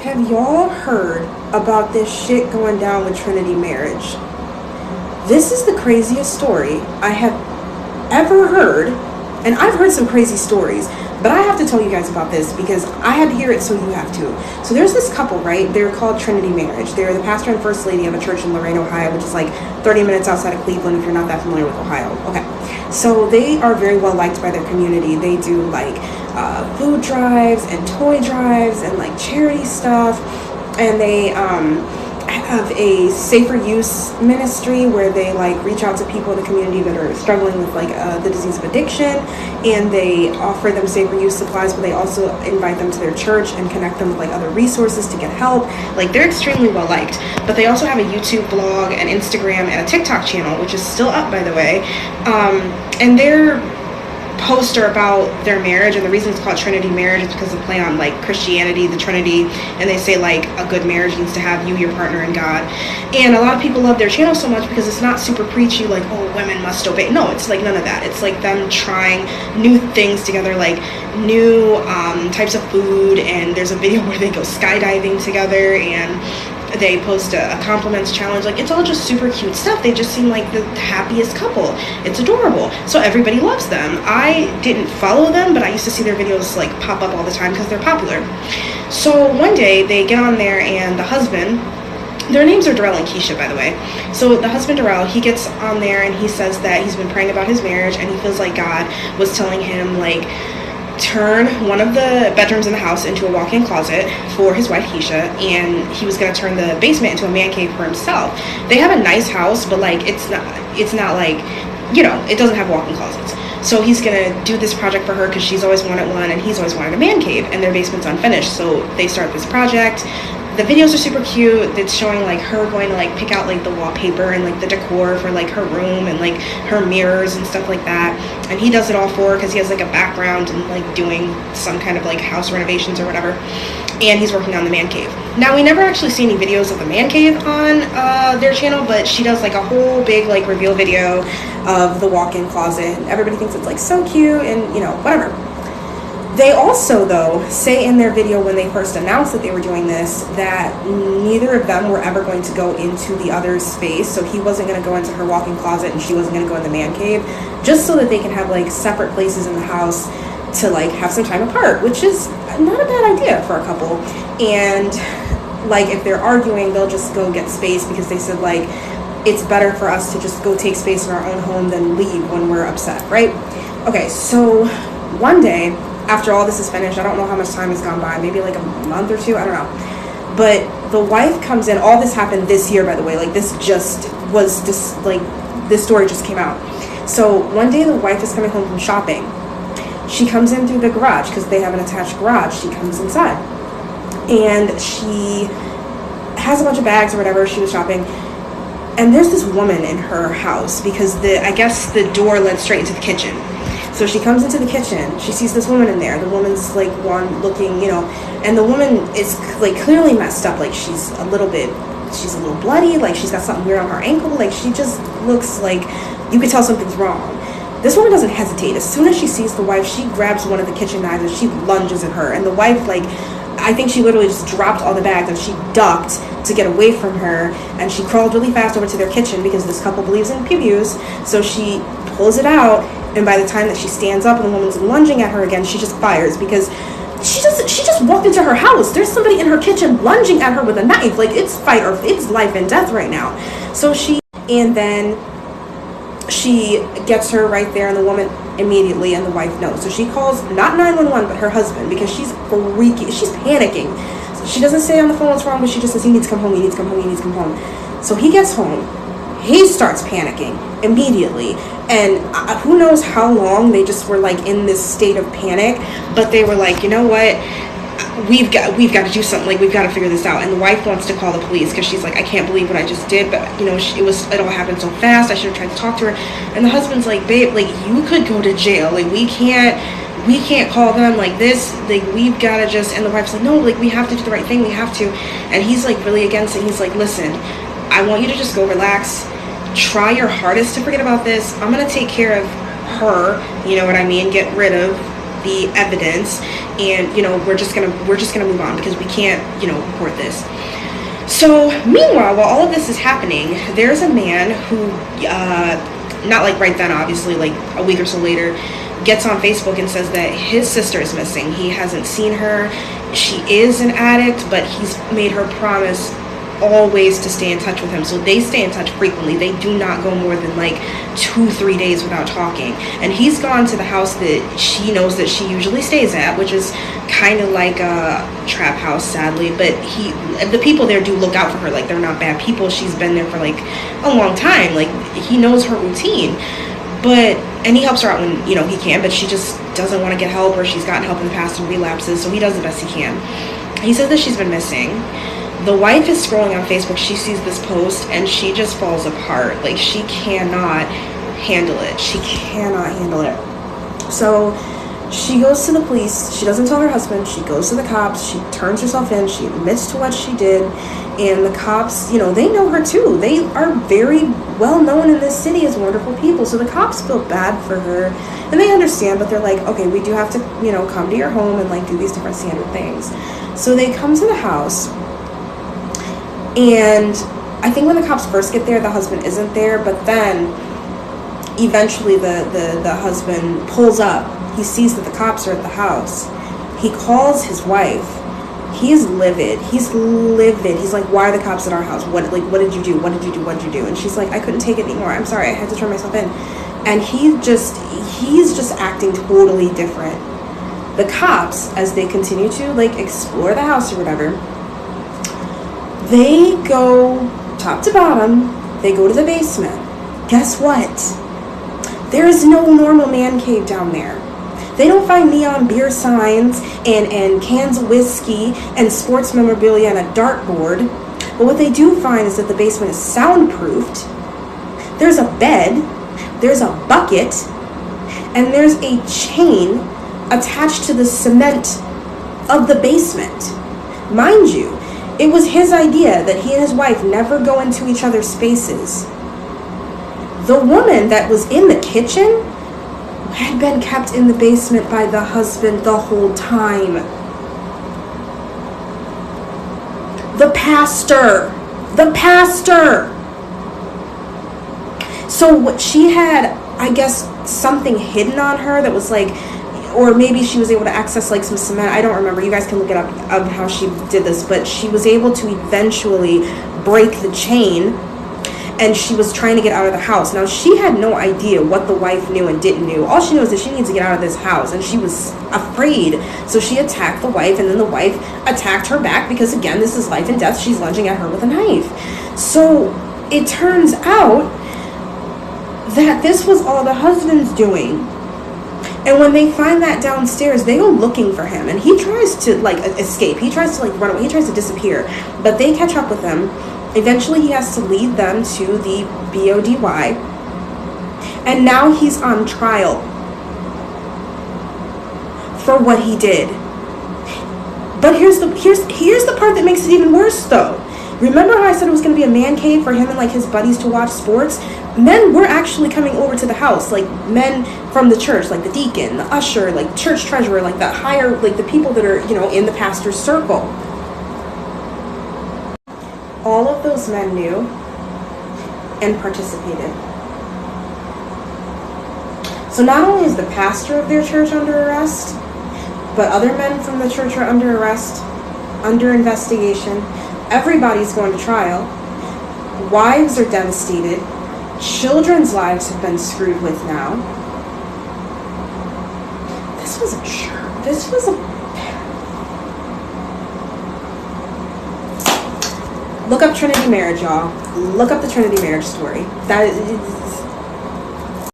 Have y'all heard about this shit going down with Trinity marriage? This is the craziest story I have ever heard, and I've heard some crazy stories, but I have to tell you guys about this because I had to hear it, so you have to. So there's this couple, right? They're called Trinity Marriage. They're the pastor and first lady of a church in Lorain, Ohio, which is like 30 minutes outside of Cleveland if you're not that familiar with Ohio. Okay. So they are very well liked by their community. They do like food drives and toy drives and like charity stuff. And they have a safer use ministry where they like reach out to people in the community that are struggling with like the disease of addiction, and they offer them safer use supplies, but they also invite them to their church and connect them with like other resources to get help. Like, they're extremely well liked. But they also have a YouTube blog, an Instagram, and a TikTok channel, which is still up, by the way. And their posts are about their marriage, and the reason it's called Trinity Marriage is because they play on like Christianity, the Trinity, and they say like a good marriage needs to have you, your partner, and God. And a lot of people love their channel so much because it's not super preachy, like, oh, women must obey. No, it's like none of that. It's like them trying new things together, like new types of food, and there's a video where they go skydiving together, and they post a compliments challenge. Like, it's all just super cute stuff. They just seem like the happiest couple. It's adorable. So everybody loves them. I didn't follow them, but I used to see their videos like pop up all the time because they're popular. So one day they get on there, and the husband, their names are Darrell and Keisha, by the way. So the husband, Darrell, he gets on there and he says that he's been praying about his marriage, and he feels like God was telling him, like, turn one of the bedrooms in the house into a walk-in closet for his wife Keisha, and he was going to turn the basement into a man cave for himself. They have a nice house, but like it's not like, you know, it doesn't have walk-in closets. So he's going to do this project for her because she's always wanted one, and he's always wanted a man cave, and their basement's unfinished. So they start this project. The videos are super cute. It's showing like her going to like pick out like the wallpaper and like the decor for like her room and like her mirrors and stuff like that. And he does it all for her because he has like a background in like doing some kind of like house renovations or whatever. And he's working on the man cave. Now, we never actually see any videos of the man cave on their channel, but she does like a whole big like reveal video of the walk-in closet. Everybody thinks it's like so cute and, you know, whatever. They also, though, say in their video when they first announced that they were doing this that neither of them were ever going to go into the other's space. So he wasn't going to go into her walk-in closet and she wasn't going to go in the man cave, just so that they can have like separate places in the house to like have some time apart, which is not a bad idea for a couple. And like, if they're arguing, they'll just go get space, because they said like it's better for us to just go take space in our own home than leave when we're upset, right? Okay, so one day after all this is finished, I don't know how much time has gone by, maybe like a month or two, I don't know. But the wife comes in, all this happened this year, by the way, like this story just came out. So one day the wife is coming home from shopping. She comes in through the garage because they have an attached garage. She comes inside and she has a bunch of bags or whatever. She was shopping, and there's this woman in her house because I guess the door led straight into the kitchen. So she comes into the kitchen, she sees this woman in there. The woman's like one looking, you know, and the woman is like clearly messed up. Like she's a little bloody, like she's got something weird on her ankle. Like she just looks like you could tell something's wrong. This woman doesn't hesitate. As soon as she sees the wife, she grabs one of the kitchen knives and she lunges at her. And the wife, like, I think she literally just dropped all the bags and she ducked to get away from her. And she crawled really fast over to their kitchen because this couple believes in pew-pews. So she pulls it out. And by the time that she stands up and the woman's lunging at her again, she just fires, because she just walked into her house. There's somebody in her kitchen lunging at her with a knife. Like, it's it's life and death right now. So and then she gets her right there, and the woman immediately, and the wife knows. So she calls not 911 but her husband, because she's freaking, she's panicking. So she doesn't say on the phone what's wrong, but she just says he needs to come home, he needs to come home, he needs to come home. So he gets home. He starts panicking immediately, and who knows how long they just were like in this state of panic, but they were like, you know what, we've got to do something, like we've got to figure this out. And the wife wants to call the police because she's like, I can't believe what I just did, but you know, it all happened so fast, I should have tried to talk to her. And the husband's like, babe, like you could go to jail, like we can't call them like this, like we've got to just, and the wife's like, no, like we have to do the right thing, we have to. And he's like really against it. He's like, listen, I want you to just go relax, try your hardest to forget about this. I'm gonna take care of her, you know what I mean, get rid of the evidence, and we're just gonna move on because we can't report this. So meanwhile, while all of this is happening, there's a man who not like right then, obviously, like a week or so later, gets on Facebook and says that his sister is missing. He hasn't seen her. She is an addict, but he's made her promise always to stay in touch with him. So they stay in touch frequently. They do not go more than like 2-3 days without talking. And he's gone to the house that she knows that she usually stays at, which is kind of like a trap house, sadly. But the people there do look out for her. Like, they're not bad people. She's been there for like a long time. Like, he knows her routine. And he helps her out when he can, but she just doesn't want to get help, or she's gotten help in the past and relapses, so he does the best he can. He says that she's been missing. The wife is scrolling on Facebook. She sees this post and she just falls apart. Like, she cannot handle it. So she goes to the police. She doesn't tell her husband. She goes to the cops. She turns herself in. She admits to what she did. And the cops, they know her too. They are very well known in this city as wonderful people. So the cops feel bad for her. And they understand, but they're like, okay, we do have to, come to your home and like do these different standard things. So they come to the house. And I think when the cops first get there, the husband isn't there. But then eventually the husband pulls up. He sees that the cops are at the house. He calls his wife. He's livid. He's like, why are the cops at our house? What did you do? What did you do? And she's like, I couldn't take it anymore. I'm sorry. I had to turn myself in. And he's just acting totally different. The cops, as they continue to like explore the house or whatever, they go top to bottom. They go to the basement. Guess what? There is no normal man cave down there. They don't find neon beer signs and cans of whiskey and sports memorabilia and a dartboard. But what they do find is that the basement is soundproofed. There's a bed, there's a bucket, and there's a chain attached to the cement of the basement. Mind you, it was his idea that he and his wife never go into each other's spaces. The woman that was in the kitchen had been kept in the basement by the husband the whole time. The pastor. So what she had, I guess, something hidden on her that was like, or maybe she was able to access like some cement. I don't remember. You guys can look it up of how she did this, but she was able to eventually break the chain. And she was trying to get out of the house. Now, she had no idea what the wife knew and didn't know. All she knew is that she needs to get out of this house. And she was afraid. So she attacked the wife. And then the wife attacked her back. Because, again, this is life and death. She's lunging at her with a knife. So it turns out that this was all the husband's doing. And when they find that downstairs, they go looking for him. And he tries to, like, escape. He tries to, like, run away. He tries to disappear. But they catch up with him. Eventually, he has to lead them to the BODY, and now he's on trial for what he did. But here's the part that makes it even worse, though. Remember how I said it was going to be a man cave for him and like his buddies to watch sports? Men were actually coming over to the house, like men from the church, like the deacon, the usher, like church treasurer, like the higher, like the people that are in the pastor's circle. All of those men knew and participated. So not only is the pastor of their church under arrest, but other men from the church are under arrest, under investigation. Everybody's going to trial. Wives are devastated. Children's lives have been screwed with now. This was a church. This was a... Look up Trinity marriage, y'all. Look up the Trinity marriage story.